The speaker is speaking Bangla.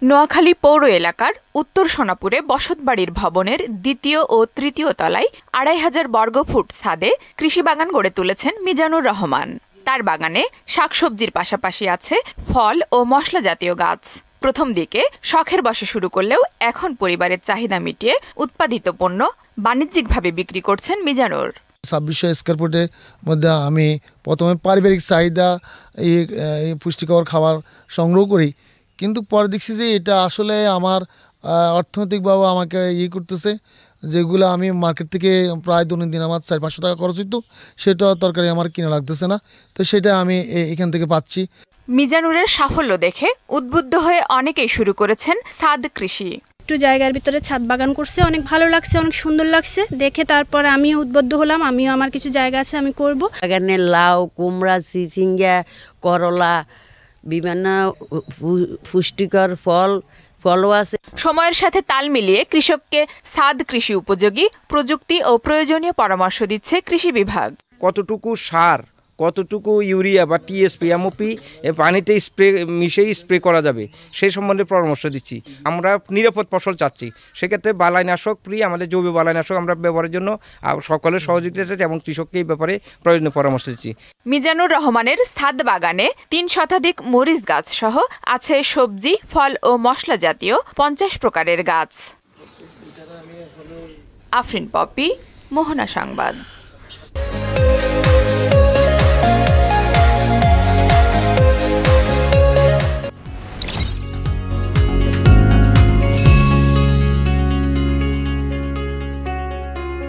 নোয়াখালী পৌর এলাকার উত্তর সোনাপুরে বসতবাড়ির ভবনের দ্বিতীয় ও তৃতীয় তলায় ২৫০০ বর্গফুট ছাদে কৃষি বাগান গড়ে তুলেছেন মিজানুর রহমান। তার বাগানে শাকসবজির পাশাপাশি আছে ফল ও মশলা জাতীয় গাছ। প্রথম দিকে শখের বশে শুরু করলেও এখন পরিবারের চাহিদা মিটিয়ে উৎপাদিত পণ্য বাণিজ্যিকভাবে বিক্রি করছেন মিজানুর। ২৬০০ স্কয়ার ফুটের মধ্যে আমি প্রথমে পারিবারিক চাহিদা এই পুষ্টিকর খাবার সংগ্রহ করি, কিন্তু পরে দেখছি যে এটা আসলে আমার অর্থনৈতিকভাবে আমাকে করতেছে। যেগুলো আমি মার্কেট থেকে প্রায় দৈনন্দিন আমার ৪০০-৫০০ টাকা খরচ হইতো, সেটা তরকারি আমার কিনা লাগতেছে না, তো সেটা আমি এখান থেকে পাচ্ছি। মিজানুরের সাফল্য দেখে উদ্বুদ্ধ হয়ে অনেকেই শুরু করেছেন ছাদ কৃষি। একটু জায়গার ভিতরে ছাদ বাগান করছে, অনেক ভালো লাগছে, অনেক সুন্দর লাগছে দেখে। তারপরে আমিও উদ্বুদ্ধ হলাম, আমিও আমার কিছু জায়গা আছে আমি করব। বাগানে লাউ, কুমড়া, চিচিঙ্গা, করলা, বিভিন্ন পুষ্টিকর ফলও আছে। সময়ের সাথে তাল মিলিয়ে কৃষককে ছাদ কৃষি উপযোগী প্রযুক্তি ও প্রয়োজনীয় পরামর্শ দিচ্ছে কৃষি বিভাগ। কতটুকু সার, কতটুকু ইউরিয়া বা টিএসপি, এমওপি পানিতে মিশিয়ে স্প্রে করা যাবে সেই সম্বন্ধে পরামর্শ দিচ্ছি। আমরা নিরাপদ ফসল চাচ্ছি, সেক্ষেত্রে বালাইনাশক আমাদের জৈব বালাইনাশক আমরা ব্যবহারের জন্য সকলের সহযোগিতা চাচ্ছি এবং কৃষককে এই ব্যাপারে প্রয়োজনীয় পরামর্শ দিচ্ছি। মিজানুর রহমানের ছাদ বাগানে ৩ শতাধিক মরিচ গাছ সহ আছে সবজি, ফল ও মশলা জাতীয় ৫০ প্রকারের গাছ। আফরিন পপি, মোহনা সংবাদ।